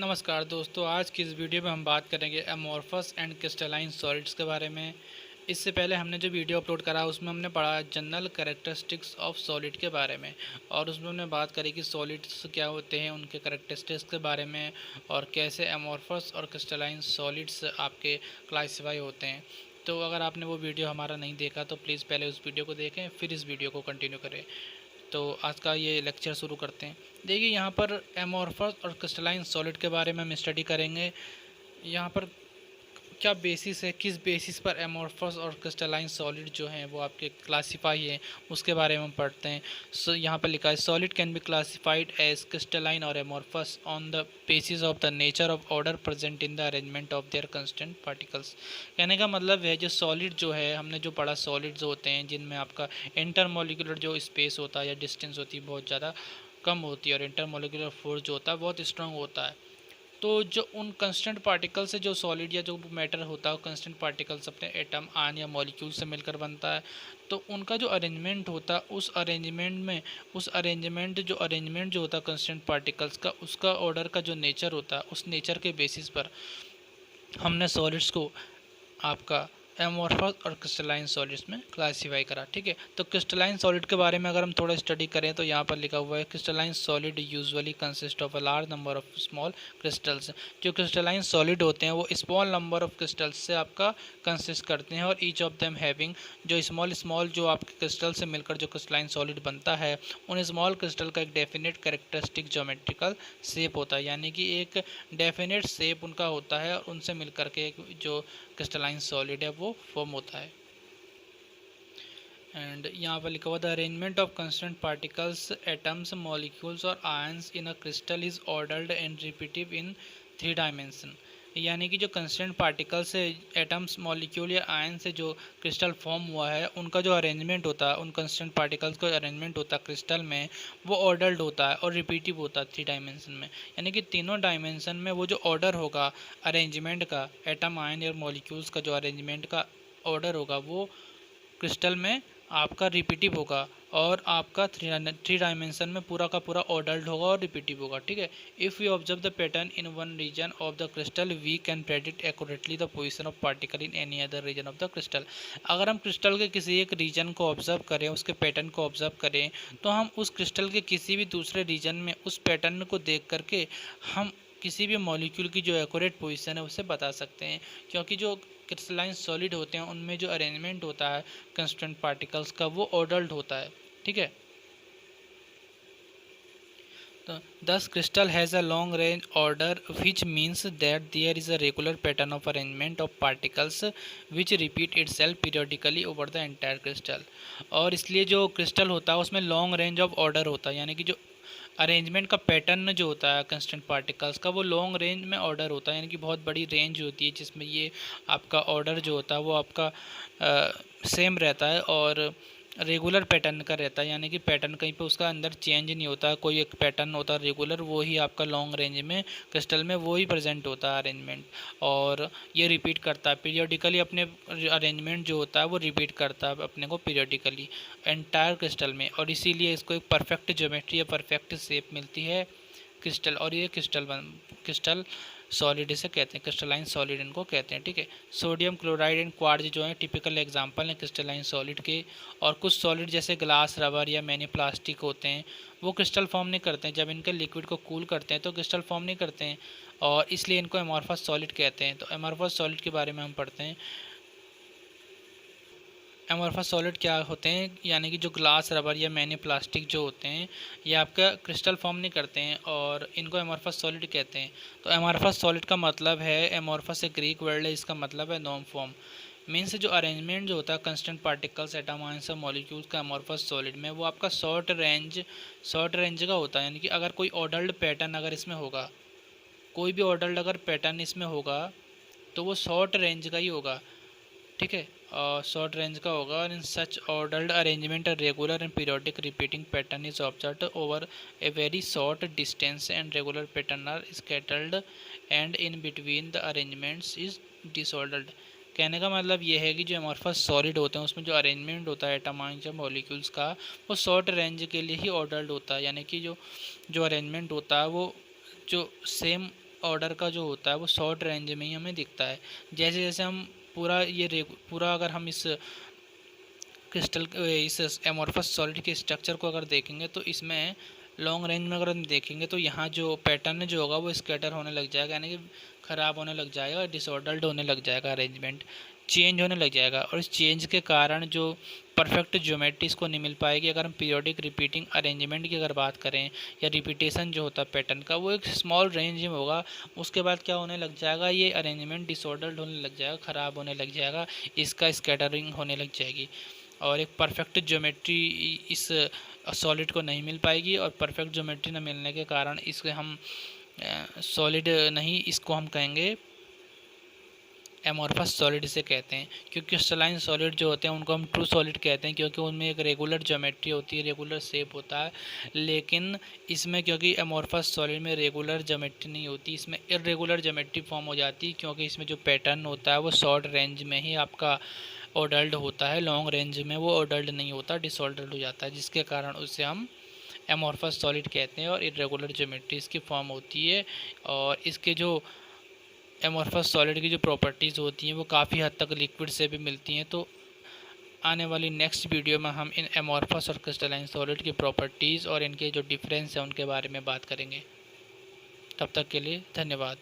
नमस्कार दोस्तों, आज की इस वीडियो में हम बात करेंगे अमॉर्फस एंड क्रिस्टलाइन सॉलिड्स के बारे में। इससे पहले हमने जो वीडियो अपलोड करा उसमें हमने पढ़ा जनरल कैरेक्टरिस्टिक्स ऑफ सॉलिड के बारे में, और उसमें हमने बात करी कि सॉलिड्स क्या होते हैं, उनके कैरेक्टरिस्टिक्स के बारे में, और कैसे अमॉर्फस और क्रिस्टलाइन सॉलिड्स आपके क्लासीफाई होते हैं। तो अगर आपने वो वीडियो हमारा नहीं देखा तो प्लीज़ पहले उस वीडियो को देखें, फिर इस वीडियो को कंटिन्यू करें। तो आज का ये लेक्चर शुरू करते हैं। देखिए, यहाँ पर एमॉर्फस और क्रिस्टलाइन सॉलिड के बारे में हम स्टडी करेंगे। यहाँ पर क्या बेसिस है, किस बेसिस पर एमॉर्फस और क्रिस्टलाइन सॉलिड जो हैं वो आपके क्लासीफाई है, उसके बारे में हम पढ़ते हैं। यहाँ पर लिखा है solid can be classified as crystalline और amorphous on the basis of the nature of order present in the arrangement of their constant particles. कहने का मतलब है जो सॉलिड जो है, हमने जो पढ़ा सॉलिड्स होते हैं जिनमें आपका इंटरमोलिकुलर जो स्पेस होता है या डिस्टेंस होती है बहुत ज़्यादा कम होती है, और इंटरमोलिकुलर फोर्स जो होता है बहुत स्ट्रांग होता है। तो जो उन कंस्टेंट पार्टिकल से जो सॉलिड या जो मैटर होता है वो कंस्टेंट पार्टिकल्स अपने एटम आयन या मॉलिक्यूल से मिलकर बनता है। तो उनका जो अरेंजमेंट होता है उस अरेंजमेंट जो होता है कंस्टेंट पार्टिकल्स का, उसका ऑर्डर का जो नेचर होता है, उस नेचर के बेसिस पर हमने सॉलिड्स को आपका एमॉर्फस और क्रिस्टलाइन सॉलिड्स में क्लासीफाई करा। ठीक है, तो क्रिस्टलाइन सॉलिड के बारे में अगर हम थोड़ा स्टडी करें तो यहाँ पर लिखा हुआ है crystalline solid usually consist of a large number of small crystals. जो क्रिस्टलाइन सॉलिड होते हैं वो स्मॉल नंबर ऑफ क्रिस्टल्स से आपका कंसिस्ट करते हैं, और ईच ऑफ देम हैविंग, जो स्मॉल जो आपके क्रिस्टल से मिलकर जो क्रिस्टलाइन सॉलिड बनता है, उन स्मॉल क्रिस्टल का एक डेफिनेट कैरेक्टरिस्टिक ज्योमेट्रिकल शेप होता है, यानी कि एक डेफिनेट शेप उनका होता है, और उनसे मिलकर के एक जो क्रिस्टलाइन सॉलिड है वो फॉर्म होता है। एंड यहाँ पर लिखा हुआ the arrangement of constant particles, atoms, molecules और ions in a crystal is ordered and repetitive in 3 dimension. यानी कि जो कंस्टेंट पार्टिकल से, एटम्स, मॉलिक्यूल या आयन से जो क्रिस्टल फॉर्म हुआ है, उनका जो अरेंजमेंट होता है, उन कंस्टेंट पार्टिकल्स का अरेंजमेंट होता है क्रिस्टल में, वो ऑर्डर्ड होता है और रिपीटिव होता है 3 डायमेंशन में। यानी कि तीनों डायमेंशन में वो जो ऑर्डर होगा अरेंजमेंट का, एटम, आयन या मॉलिक्यूल्स का जो अरेंजमेंट का ऑर्डर होगा वो क्रिस्टल में आपका रिपीटिव होगा, और आपका थ्री डायमेंशन में पूरा का पूरा ऑर्डर्ड होगा और रिपीटिव होगा। ठीक है, if you observe the pattern in one region of the crystal we can predict accurately the position of particle in any other region of the crystal. अगर हम क्रिस्टल के किसी एक रीजन को ऑब्जर्व करें, उसके पैटर्न को ऑब्जर्व करें, तो हम उस क्रिस्टल के किसी भी दूसरे रीजन में उस पैटर्न को देख करके हम किसी भी मॉलिक्यूल की जो एक्यूरेट पोजीशन है उसे बता सकते हैं, क्योंकि जो क्रिस्टलाइन सॉलिड होते हैं उनमें जो अरेंजमेंट होता है कंस्टेंट पार्टिकल्स का वो ऑर्डर्ड होता है। ठीक है, तो thus crystal has a long range order, which means that there is a regular pattern of arrangement of particles which repeat itself periodically over the entire crystal। और इसलिए जो क्रिस्टल होता है उसमें लॉन्ग रेंज ऑफ ऑर्डर होता है, यानी कि जो अरेंजमेंट का पैटर्न जो होता है कंस्टेंट पार्टिकल्स का वो लॉन्ग रेंज में ऑर्डर होता है, यानी कि बहुत बड़ी रेंज होती है जिसमें ये आपका ऑर्डर जो होता है वो आपका सेम रहता है और रेगुलर पैटर्न का रहता है, यानी कि पैटर्न कहीं पे उसका अंदर चेंज नहीं होता। कोई एक पैटर्न होता है रेगुलर, वो ही आपका लॉन्ग रेंज में क्रिस्टल में वो ही प्रेजेंट होता है अरेंजमेंट, और ये रिपीट करता है पीरियोडिकली अपने अरेंजमेंट जो होता है वो रिपीट करता है अपने को पीरियोडिकली एंटायर क्रिस्टल में, और इसीलिए इसको एक परफेक्ट ज्योमेट्री या परफेक्ट शेप मिलती है क्रिस्टल, और ये क्रिस्टल सॉलिड इसे कहते हैं, क्रिस्टलाइन सॉलिड इनको कहते हैं। ठीक है, सोडियम क्लोराइड एंड क्वार्ट्ज जो है टिपिकल एग्जांपल हैं क्रिस्टलाइन सॉलिड के। और कुछ सॉलिड जैसे ग्लास, रबर या मैनी प्लास्टिक होते हैं वो क्रिस्टल फॉर्म नहीं करते हैं, जब इनके लिक्विड को कूल करते हैं तो क्रिस्टल फॉर्म नहीं करते हैं, और इसलिए इनको एमॉर्फस सॉलिड कहते हैं। तो एमॉर्फस सॉलिड के बारे में हम पढ़ते हैं। एमॉर्फस सॉलिड क्या होते हैं, यानी कि जो ग्लास, रबर या मैनी प्लास्टिक जो होते हैं ये आपका क्रिस्टल फॉर्म नहीं करते हैं, और इनको एमॉर्फस सॉलिड कहते हैं। तो एमॉर्फस सॉलिड का मतलब है, एमॉर्फस एक ग्रीक वर्ड है, इसका मतलब है नॉन फॉर्म। मीन्स जो अरेंजमेंट जो होता है कंस्टेंट पार्टिकल्स, एटम, आयंस और मॉलिक्यूल्स का एमॉर्फस सॉलिड में, वो आपका शॉर्ट रेंज का होता है। यानी कि अगर कोई ऑर्डर्ड पैटर्न अगर इसमें होगा, कोई भी ऑर्डर्ड अगर पैटर्न इसमें होगा तो वो शॉर्ट रेंज का ही होगा। ठीक है, शॉर्ट रेंज का होगा, और in such ordered arrangement a regular and periodic repeating pattern is observed over a very short distance, and regular pattern are scattered and in between the arrangements is disordered. कहने का मतलब ये है कि जो एमॉर्फस सॉलिड होते हैं उसमें जो अरेंजमेंट होता है एटम, आयंस या मॉलिक्यूल्स का, वो शॉर्ट रेंज के लिए ही ऑर्डर्ड होता है, यानी कि जो जो अरेंजमेंट होता है वो जो सेम ऑर्डर का जो होता है वो शॉर्ट रेंज में ही हमें दिखता है। जैसे जैसे हम पूरा अगर हम इस एमोर्फस सॉलिड के स्ट्रक्चर को अगर देखेंगे तो इसमें लॉन्ग रेंज में अगर हम देखेंगे तो यहाँ जो पैटर्न जो होगा वो स्कैटर होने लग जाएगा, यानी कि ख़राब होने लग जाएगा, डिसऑर्डर्ड होने लग जाएगा, अरेंजमेंट चेंज होने लग जाएगा। और इस चेंज के कारण जो परफेक्ट ज्योमेट्री इसको नहीं मिल पाएगी। अगर हम पीरियोडिक रिपीटिंग अरेंजमेंट की अगर बात करें या रिपीटेशन जो होता है पैटर्न का, वो एक स्मॉल रेंज में होगा। उसके बाद क्या होने लग जाएगा, ये अरेंजमेंट डिसऑर्डर्ड होने लग जाएगा, ख़राब होने लग जाएगा, इसका स्कैटरिंग होने लग जाएगी और एक परफेक्ट ज्योमेट्री इस सॉलिड को नहीं मिल पाएगी। और परफेक्ट ज्योमेट्री न मिलने के कारण इसे हम सॉलिड नहीं, इसको हम कहेंगे एमोर्फस सॉलिड से कहते हैं। क्योंकि क्रिस्टलाइन सॉलिड जो होते हैं उनको हम ट्रू सॉलिड कहते हैं, क्योंकि उनमें एक रेगुलर ज्योमेट्री होती है, रेगुलर शेप होता है। लेकिन इसमें क्योंकि एमोर्फस सॉलिड में रेगुलर ज्योमेट्री नहीं होती, इसमें इरेगुलर ज्योमेट्री फॉर्म हो जाती है, क्योंकि इसमें जो पैटर्न होता है वो शॉर्ट रेंज में ही आपका ऑर्डर्ड होता है, लॉन्ग रेंज में वो ऑर्डर्ड नहीं होता, डिसऑर्डर्ड हो जाता है, जिसके कारण उसे हम एमोर्फस सॉलिड कहते हैं और इरेगुलर ज्योमेट्री इसकी फॉर्म होती है। और इसके जो एमोर्फस सॉलिड की जो प्रॉपर्टीज़ होती हैं वो काफ़ी हद तक लिक्विड से भी मिलती हैं। तो आने वाली नेक्स्ट वीडियो में हम इन एमोर्फस और क्रिस्टलाइन सॉलिड की प्रॉपर्टीज़ और इनके जो डिफरेंस है उनके बारे में बात करेंगे। तब तक के लिए धन्यवाद।